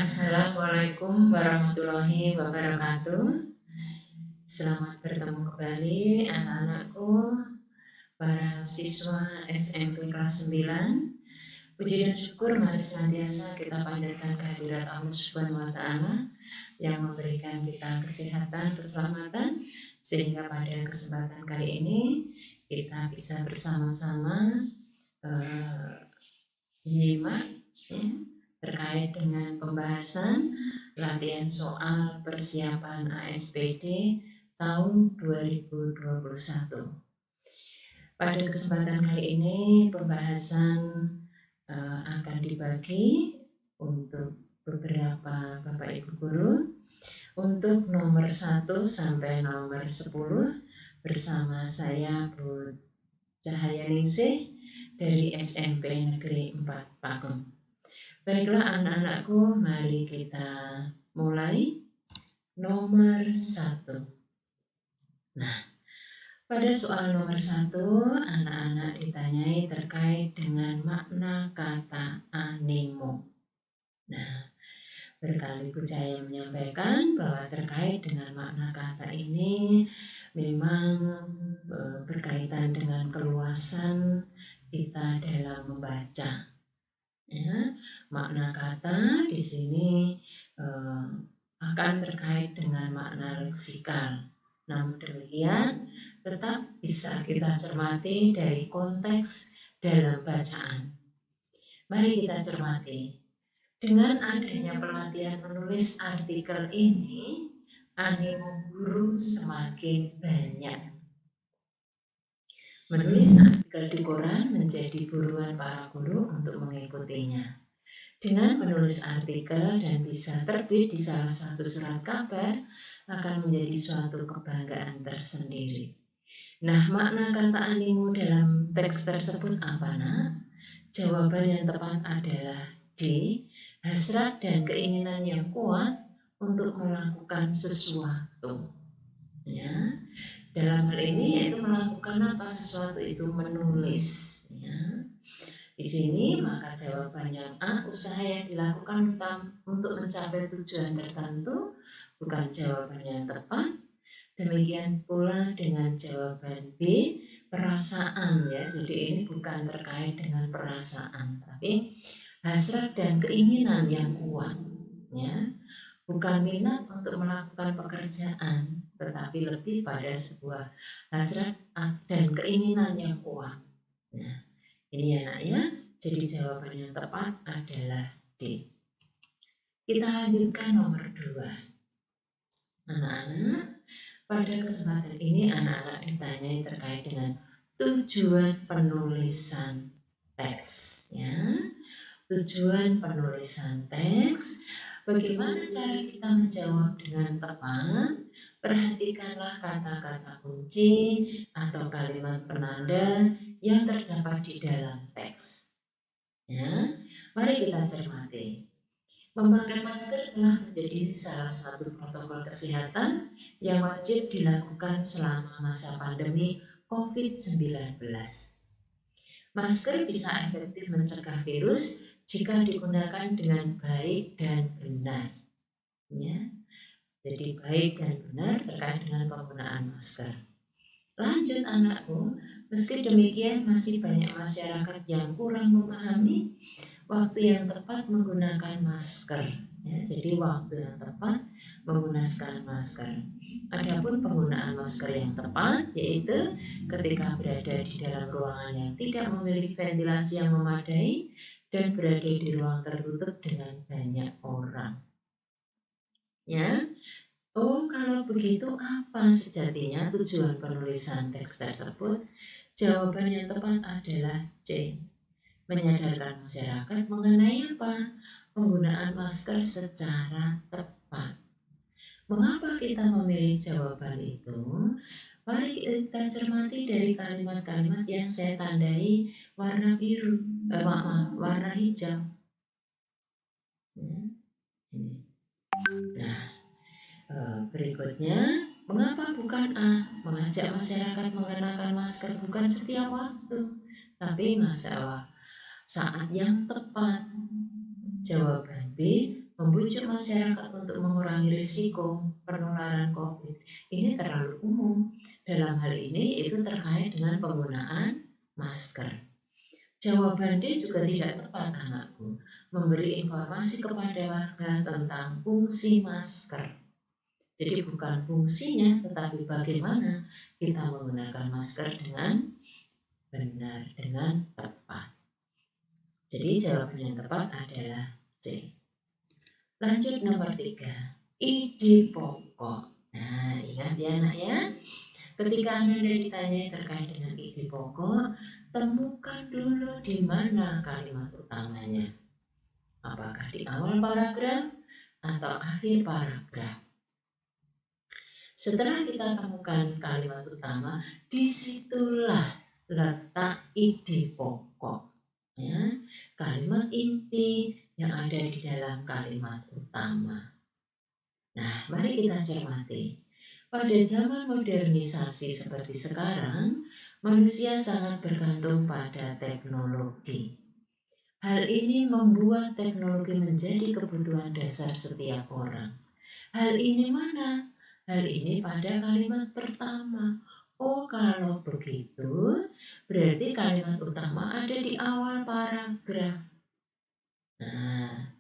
Assalamualaikum warahmatullahi wabarakatuh. Selamat bertemu kembali anak-anakku, para siswa SMP kelas 9. Puji dan syukur mari senantiasa kita panjatkan kehadirat Allah Subhanahu wa taala yang memberikan kita kesehatan, keselamatan, sehingga pada kesempatan kali ini kita bisa bersama-sama menyimak terkait dengan pembahasan latihan soal persiapan ASPD tahun 2021. Pada kesempatan kali ini pembahasan akan dibagi untuk beberapa Bapak Ibu Guru. Untuk nomor 1 sampai nomor 10 bersama saya Bu Cahaya Ningsih dari SMP Negeri 4 Pakung. Baiklah anak-anakku, mari kita mulai. Nomor 1. Nah, pada soal nomor 1, anak-anak ditanyai terkait dengan makna kata animo. Nah, berkali Bu Cahaya menyampaikan bahwa terkait dengan makna kata ini memang berkaitan dengan keluasan kita dalam membaca. Ya, makna kata di sini akan terkait dengan makna leksikal. Namun demikian, tetap bisa kita cermati dari konteks dalam bacaan. Mari kita cermati. Dengan adanya pelatihan menulis artikel ini, animo guru semakin banyak. Menulis artikel di koran menjadi buruan para guru untuk mengikutinya. Dengan menulis artikel dan bisa terbit di salah satu surat kabar akan menjadi suatu kebanggaan tersendiri. Nah, makna kata animo dalam teks tersebut apa, Nak? Jawaban yang tepat adalah D. Hasrat dan keinginan yang kuat untuk melakukan sesuatu. Ya. Dalam hal ini yaitu melakukan apa sesuatu itu menulis. Ya. Di sini maka jawaban yang A, usaha yang dilakukan untuk mencapai tujuan tertentu, bukan jawaban yang tepat. Demikian pula dengan jawaban B, perasaan ya. Jadi ini bukan terkait dengan perasaan, tapi hasrat dan keinginan yang kuat ya. Bukan minat untuk melakukan pekerjaan, tetapi lebih pada sebuah hasrat dan keinginan yang kuat. Nah, ini ya nak ya. Jadi jawaban yang tepat adalah D. Kita lanjutkan nomor 2. Anak-anak, pada kesempatan ini anak-anak ditanyai terkait dengan tujuan penulisan teks. Ya, tujuan penulisan teks. Bagaimana cara kita menjawab dengan tepat? Perhatikanlah kata-kata kunci atau kalimat penanda yang terdapat di dalam teks. Ya, mari kita cermati. Memakai masker telah menjadi salah satu protokol kesehatan yang wajib dilakukan selama masa pandemi COVID-19. Masker bisa efektif mencegah virus jika digunakan dengan baik dan benar. Ya. Jadi baik dan benar terkait dengan penggunaan masker. Lanjut anakku, meski demikian masih banyak masyarakat yang kurang memahami waktu yang tepat menggunakan masker. Ya, jadi waktu yang tepat menggunakan masker. Adapun penggunaan masker yang tepat yaitu ketika berada di dalam ruangan yang tidak memiliki ventilasi yang memadai dan berada di ruang tertutup dengan banyak orang. Ya. Oh, kalau begitu apa sejatinya tujuan penulisan teks tersebut? Jawaban yang tepat adalah C. Menyadarkan masyarakat mengenai apa? Penggunaan masker secara tepat. Mengapa kita memilih jawaban itu? Mari kita cermati dari kalimat-kalimat yang saya tandai warna biru, warna hijau. Nah, berikutnya, mengapa bukan A? Mengajak masyarakat mengenakan masker bukan setiap waktu, tapi masalah saat yang tepat. Jawaban B, membujuk masyarakat untuk mengurangi risiko penularan COVID ini terlalu umum. Dalam hal ini itu terkait dengan penggunaan masker. Jawaban D juga tidak tepat, anakku. Memberi informasi kepada warga tentang fungsi masker. Jadi bukan fungsinya, tetapi bagaimana kita menggunakan masker dengan benar, dengan tepat. Jadi jawaban yang tepat adalah C. Lanjut nomor 3, ide pokok. Nah, ingat ya anak ya, ketika Anda ditanya terkait dengan ide pokok, temukan dulu di mana kalimat utamanya. Apakah di awal paragraf atau akhir paragraf? Setelah kita temukan kalimat utama, disitulah letak ide pokok. Ya, kalimat inti yang ada di dalam kalimat utama. Nah, mari kita cermati. Pada zaman modernisasi seperti sekarang, manusia sangat bergantung pada teknologi. Hal ini membuat teknologi menjadi kebutuhan dasar setiap orang. Hal ini mana? Hal ini pada kalimat pertama. Oh, kalau begitu, berarti kalimat utama ada di awal paragraf. Nah,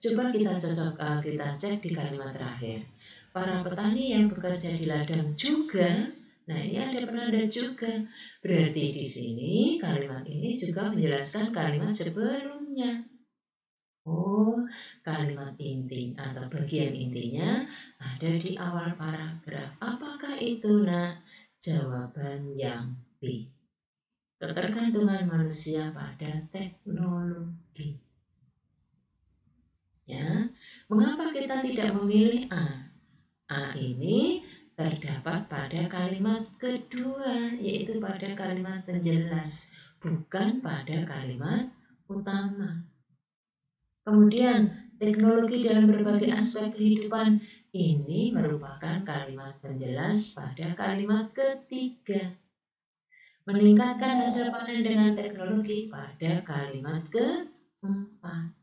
coba kita cek di kalimat terakhir. Para petani yang bekerja di ladang juga. Nah, ini ada penanda juga. Berarti di sini kalimat ini juga menjelaskan kalimat sebelumnya. Oh, kalimat inti atau bagian intinya ada di awal paragraf. Apakah itu, nak? Jawaban yang B. Ketergantungan manusia pada teknologi. Ya, mengapa kita tidak memilih A? A ini terdapat pada kalimat kedua, yaitu pada kalimat penjelas, bukan pada kalimat utama. Kemudian, teknologi dalam berbagai aspek kehidupan ini merupakan kalimat penjelas pada kalimat ketiga. Meningkatkan hasil panen dengan teknologi pada kalimat keempat.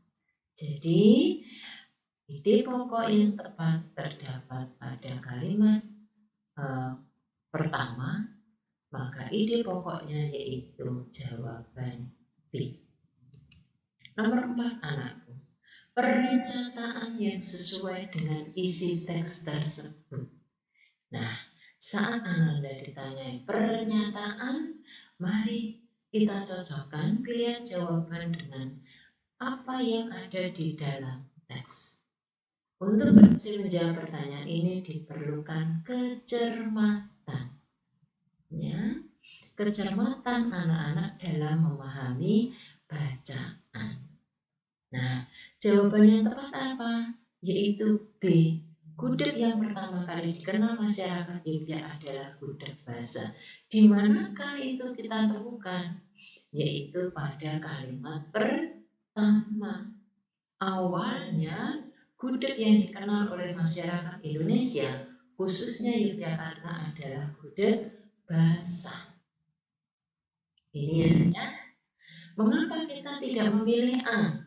Jadi, ide pokok yang tepat terdapat pada kalimat pertama, maka ide pokoknya yaitu jawaban B. Nomor 4, anakku. Pernyataan yang sesuai dengan isi teks tersebut. Nah, saat Anda ditanyai pernyataan, mari kita cocokkan pilihan jawaban dengan apa yang ada di dalam teks. Untuk berhasil menjawab pertanyaan ini diperlukan kecermatan. Ya, kecermatan anak-anak dalam memahami bacaan. Nah, jawaban yang tepat apa? Yaitu B. Gudeg yang pertama kali dikenal masyarakat Jogja adalah gudeg basah. Di manakah itu kita temukan? Yaitu pada kalimat pertama. Awalnya, gudeg yang dikenal oleh masyarakat Indonesia, khususnya Yogyakarta, adalah gudeg basah. Ini ya. Mengapa kita tidak memilih A?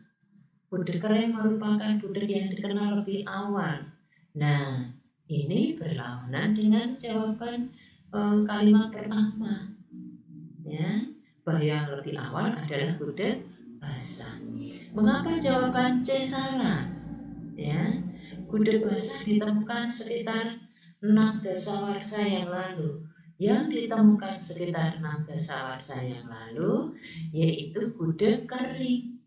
Gudeg kering merupakan gudeg yang dikenal lebih awal. Nah, ini berlawanan dengan jawaban kalimat pertama. Ya, bahwa yang lebih awal adalah gudeg basah. Mengapa jawaban C salah? Ya, gudeg basah ditemukan sekitar 6 dasawarsa yang lalu. Yang ditemukan sekitar 6 dasawarsa yang lalu yaitu gudeg kering.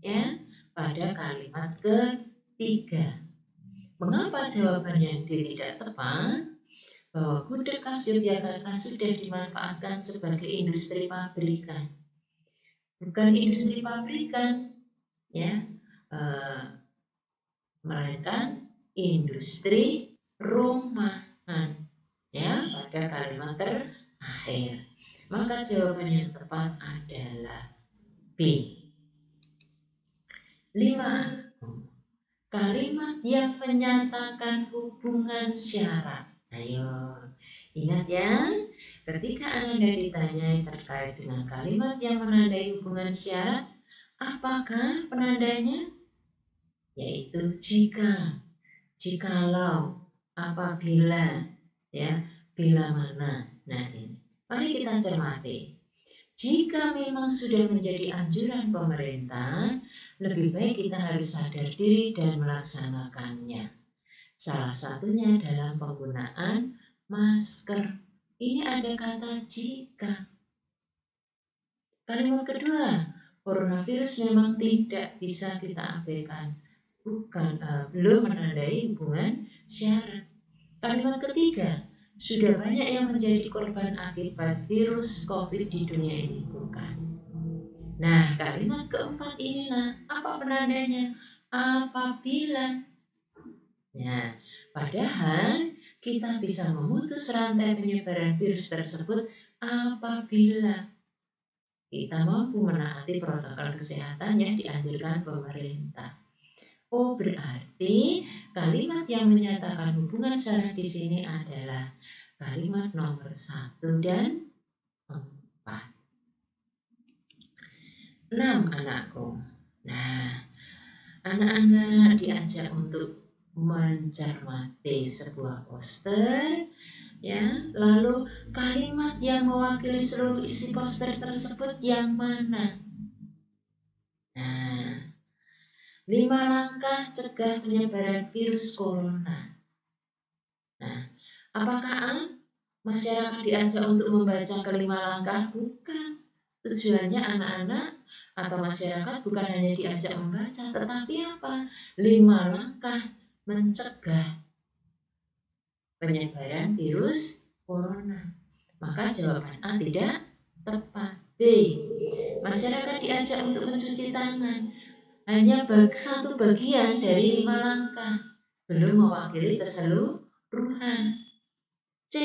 Ya, pada kalimat ketiga. Mengapa jawabannya tidak tepat? Bahwa gudeg khas Yogyakarta sudah dimanfaatkan sebagai industri pabrikan. Bukan industri pabrikan, ya, melainkan industri rumahan, ya, pada kalimat terakhir. Maka jawaban yang tepat adalah B. 5. Kalimat yang menyatakan hubungan syarat. Ayo, ingat ya, ketika Anda ditanya terkait dengan kalimat yang menandai hubungan syarat, apakah penandanya? yaitu jika, jikalau, apabila, ya, bila mana. Nah ini, mari kita cermati. Jika memang sudah menjadi anjuran pemerintah, lebih baik kita harus sadar diri dan melaksanakannya. Salah satunya dalam penggunaan masker. Ini ada kata jika. Kalimat kedua, coronavirus memang tidak bisa kita abaikan. Belum menandai hubungan syarat. Kalimat ketiga, sudah banyak yang menjadi korban akibat virus COVID di dunia ini. Bukan. Nah, kalimat keempat inilah apa penandanya? Apabila. Nah, padahal kita bisa memutus rantai penyebaran virus tersebut apabila kita mampu menaati protokol kesehatan yang dianjurkan pemerintah. Oh, berarti kalimat yang menyatakan hubungan syarat di sini adalah kalimat nomor 1 dan 4. 6 anakku. Nah, anak-anak diajak untuk mencermati sebuah poster, ya. Lalu kalimat yang mewakili seluruh isi poster tersebut yang mana? Nah, 5 langkah cegah penyebaran virus corona. Nah, apakah masyarakat diajak untuk membaca kelima langkah? Bukan. Tujuannya anak-anak atau masyarakat bukan hanya diajak membaca, tetapi apa? 5 langkah mencegah penyebaran virus corona. Maka jawaban A tidak tepat. B. Masyarakat diajak untuk mencuci tangan. Hanya satu bagian dari 5 langkah. Belum mewakili keseluruhan. C.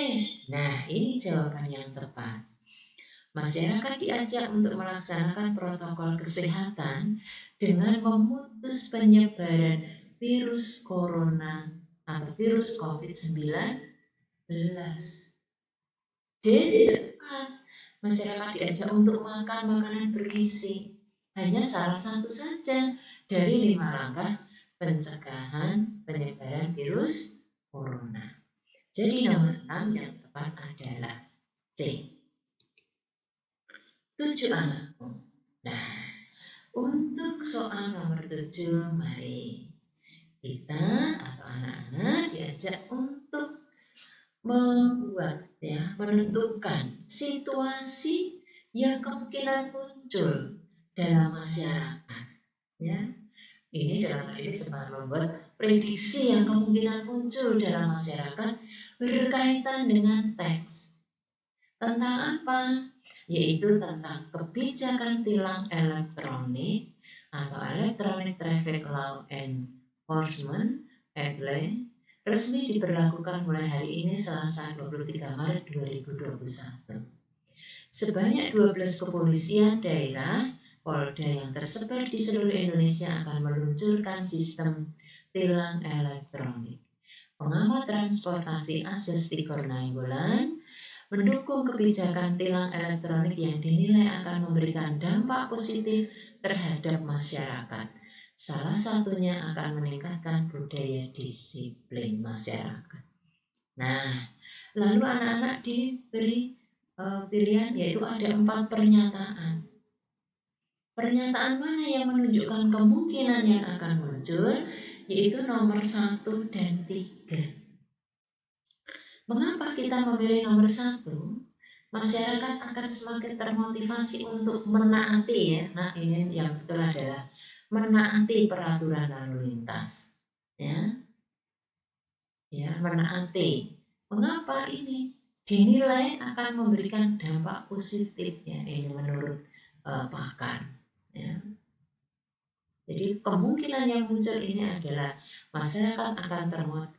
Nah, ini jawaban yang tepat. Masyarakat diajak untuk melaksanakan protokol kesehatan dengan memutus penyebaran virus corona atau virus COVID-19. D. Tepat. Masyarakat diajak untuk makan makanan bergizi. Hanya salah satu saja dari 5 langkah pencegahan penyebaran virus corona. Jadi nomor 6 yang tepat adalah C. 7 anakku. Nah, untuk soal nomor 7, mari kita atau anak-anak diajak untuk menentukan situasi yang kemungkinan muncul dalam masyarakat. Ya, ini dalam hal ini sempat membuat prediksi yang kemungkinan muncul dalam masyarakat berkaitan dengan teks. Tentang apa? Yaitu tentang kebijakan tilang elektronik atau Electronic Traffic Law Enforcement Act resmi diberlakukan mulai hari ini Selasa 23 Maret 2021. Sebanyak 12 kepolisian daerah Polda yang tersebar di seluruh Indonesia akan meluncurkan sistem tilang elektronik. Pengamat transportasi Ases Tigor Nainggolan mendukung kebijakan tilang elektronik yang dinilai akan memberikan dampak positif terhadap masyarakat. Salah satunya akan meningkatkan budaya disiplin masyarakat. Nah, lalu anak-anak diberi pilihan, yaitu ada 4 pernyataan. Pernyataan mana yang menunjukkan kemungkinan yang akan muncul, yaitu nomor 1 dan 3. Mengapa kita memilih nomor 1? Masyarakat akan semakin termotivasi untuk menaati, ya. Nah, ini yang betul adalah menaati peraturan lalu lintas. Ya, menaati. Mengapa ini? Dinilai akan memberikan dampak positif, ya. Ini menurut pakar. Ya. Jadi kemungkinan yang muncul ini adalah masyarakat akan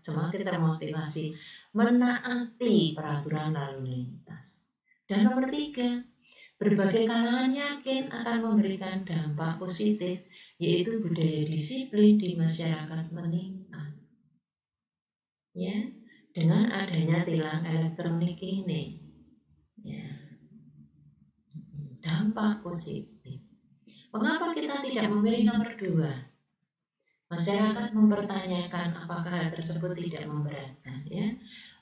semakin termotivasi menaati peraturan lalu lintas. Dan nomor 3, berbagai kalangan yakin akan memberikan dampak positif, yaitu budaya disiplin di masyarakat meningkat. Ya, dengan adanya tilang elektronik ini, ya, dampak positif. Mengapa kita tidak memilih nomor 2? Masyarakat mempertanyakan apakah hal tersebut tidak memberatkan, ya.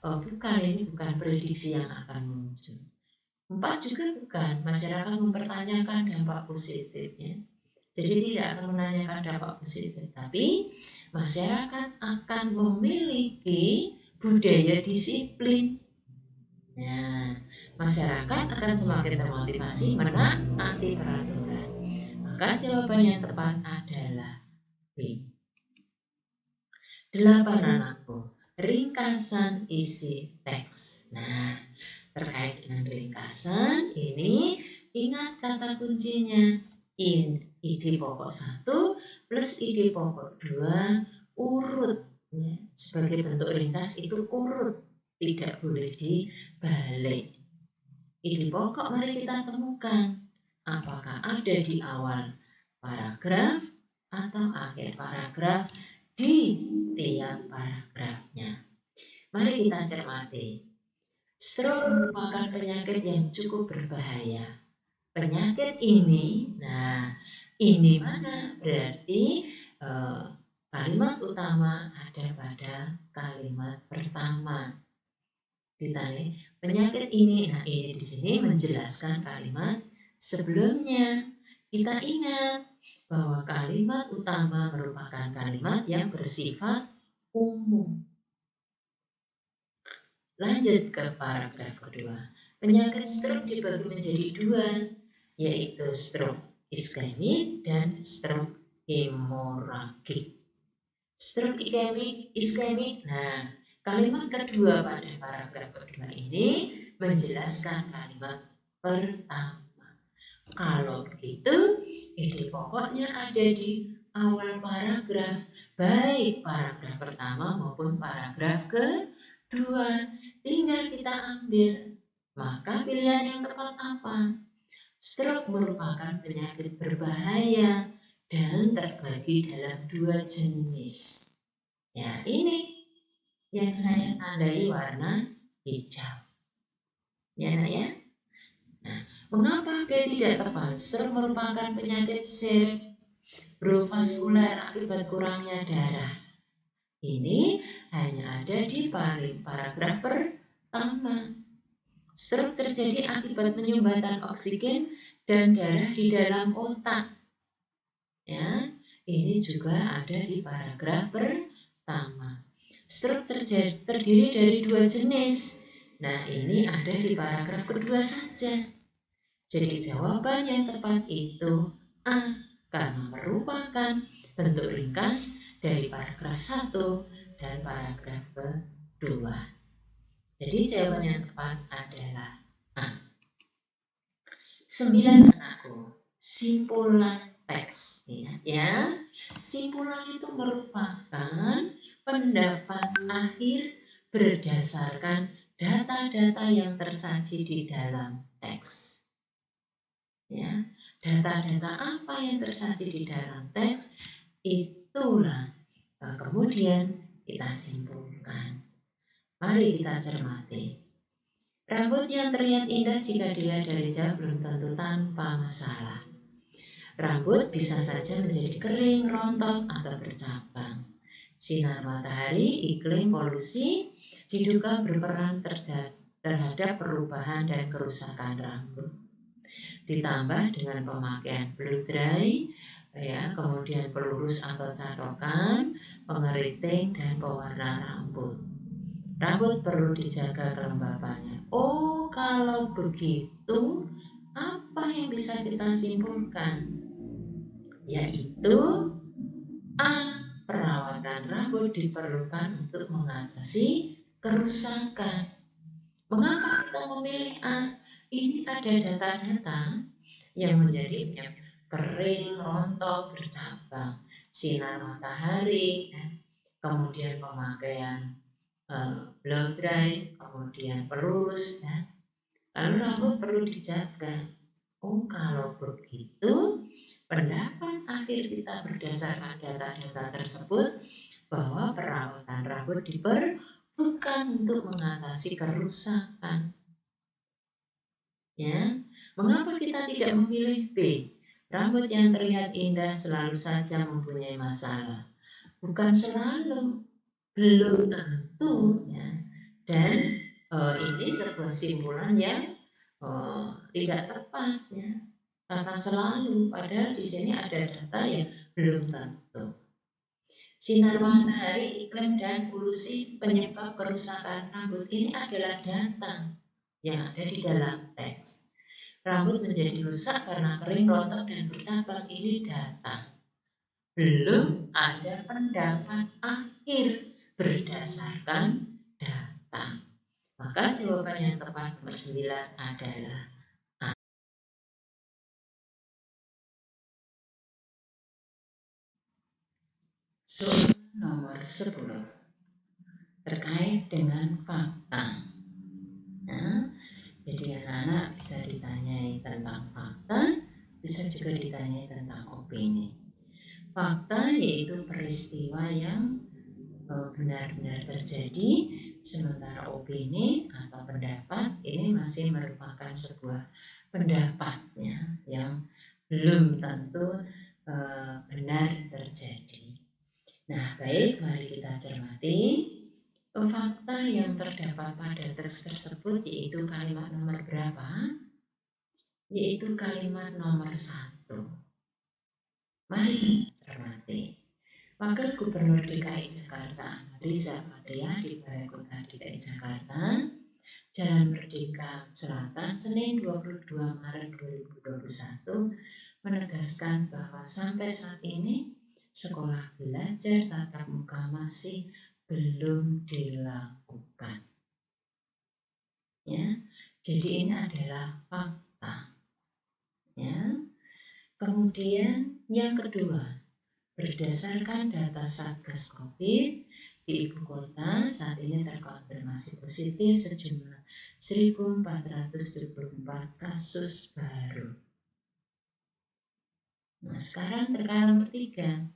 Oh, bukan, ini bukan prediksi yang akan muncul. 4 juga bukan, masyarakat mempertanyakan dampak positifnya. Jadi tidak akan menanyakan dampak positif, tapi masyarakat akan memiliki budaya disiplin. Nah, masyarakat akan semakin termotivasi menaati peraturan. Maka jawaban yang tepat adalah B. 8 anakku, ringkasan isi teks. Nah, terkait dengan ringkasan ini ingat kata kuncinya ide pokok 1 plus ide pokok 2 urut, ya. Sebagai bentuk ringkas itu urut, tidak boleh dibalik. Ide pokok mari kita temukan, apakah ada di awal paragraf atau akhir paragraf di tiap paragrafnya. Mari kita cermati. Stroke merupakan penyakit yang cukup berbahaya. Penyakit ini, nah ini mana? Berarti kalimat utama ada pada kalimat pertama. Ditanya penyakit ini, nah ini di sini menjelaskan kalimat sebelumnya. Kita ingat bahwa kalimat utama merupakan kalimat yang bersifat umum. Lanjut ke paragraf kedua. Penyakit stroke dibagi menjadi 2, yaitu stroke iskemik dan stroke hemoragik. Stroke iskemik, nah kalimat kedua pada paragraf kedua ini menjelaskan kalimat pertama. Kalau begitu, ide pokoknya ada di awal paragraf, baik paragraf pertama maupun paragraf kedua. Tinggal kita ambil. Maka pilihan yang tepat apa? Stroke merupakan penyakit berbahaya dan terbagi dalam 2 jenis. Ya, ini yang saya tandai warna hijau. Ya, nak ya? Nah, mengapa B tidak tepat? Stroke merupakan penyakit cerebrovaskular akibat kurangnya darah. Ini hanya ada di paragraf pertama. Stroke terjadi akibat penyumbatan oksigen dan darah di dalam otak. Ya, ini juga ada di paragraf pertama. Stroke terdiri dari 2 jenis. Nah, ini ada di paragraf kedua saja. Jadi jawaban yang tepat itu A, karena merupakan bentuk ringkas dari paragraf 1 dan paragraf kedua. Jadi jawaban yang tepat adalah A. 9 anakku, simpulan teks. Ingat ya, simpulan itu merupakan pendapat akhir berdasarkan data-data yang tersaji di dalam teks. Ya, data-data apa yang tersaji di dalam teks itulah kemudian kita simpulkan. Mari kita cermati. Rambut yang terlihat indah jika dilihat dari jauh belum tentu tanpa masalah. Rambut bisa saja menjadi kering, rontok, atau bercabang. Sinar matahari, iklim, polusi diduga berperan terhadap perubahan dan kerusakan rambut. Ditambah dengan pemakaian blow dry, ya, kemudian pelurus atau catokan, pengeriting, dan pewarna rambut. Rambut perlu dijaga kelembapannya. Oh, kalau begitu, apa yang bisa kita simpulkan? Yaitu A. Perawatan rambut diperlukan untuk mengatasi kerusakan. Mengapa kita memilih A? Ini ada data-data yang menjadi kering, rontok, bercabang, sinar matahari, kemudian pemakaian blow dry, kemudian pelurus, ya. Lalu rambut perlu dijaga. Oh, kalau begitu, pendapat akhir kita berdasarkan data-data tersebut bahwa perawatan rambut bukan untuk mengatasi kerusakan. Ya, mengapa kita tidak memilih B? Rambut yang terlihat indah selalu saja mempunyai masalah. bukan selalu, belum tentu ya. Dan ini sebuah simpulan yang tidak tepat ya. Kata selalu, padahal di sini ada data yang belum tentu. Sinar matahari, iklim, dan polusi penyebab kerusakan rambut ini adalah data yang ada di dalam teks. Rambut menjadi rusak karena kering, rontok, dan bercabang, ini data. Belum ada pendapat akhir berdasarkan data. Maka jawaban yang tepat nomor 9 adalah soal nomor 10 terkait dengan fakta. Nah, jadi anak-anak bisa ditanyai tentang fakta, bisa juga ditanyai tentang opini. Fakta yaitu peristiwa yang benar-benar terjadi, sementara opini atau pendapat ini masih merupakan sebuah pendapatnya yang belum tentu benar terjadi. Nah, baik, mari kita cermati fakta yang terdapat pada teks tersebut, yaitu kalimat nomor berapa? Yaitu kalimat nomor 1. Mari cermati. Wakil Gubernur DKI Jakarta Riza Patria di Balai Kota DKI Jakarta, Jalan Merdeka Selatan, Senin 22 Maret 2021, menegaskan bahwa sampai saat ini sekolah belajar tatap muka masih belum dilakukan. Ya, jadi ini adalah fakta. Ya. Kemudian yang kedua, berdasarkan data Satgas Covid di ibu kota saat ini terkonfirmasi positif sejumlah 1.474 kasus baru. Nah, sekarang terkait nomor 3.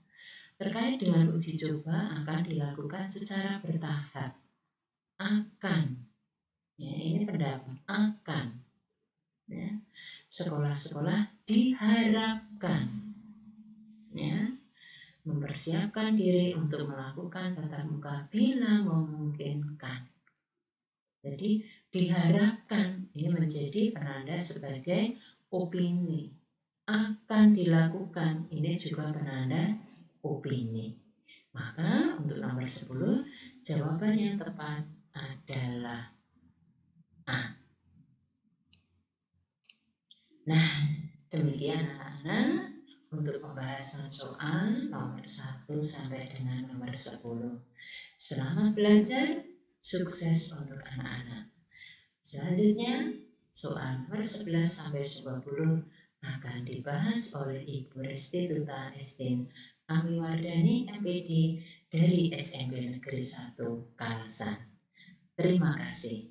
Terkait dengan uji coba akan dilakukan secara bertahap. Akan. Ya, ini pendapat akan. Ya. Sekolah-sekolah diharapkan ya mempersiapkan diri untuk melakukan tatap muka bila memungkinkan. Jadi diharapkan ini menjadi penanda sebagai opini. Akan dilakukan ini juga penanda opini. Maka untuk nomor 10 jawaban yang tepat adalah A. Nah, demikian anak-anak untuk pembahasan soal nomor 1 sampai dengan nomor 10. Selamat belajar, sukses untuk anak-anak. Selanjutnya, soal nomor 11 sampai 20 akan dibahas oleh Ibu Resti Tuta Estin Amiwardani MPD dari SMP Negeri 1 Kalasan. Terima kasih.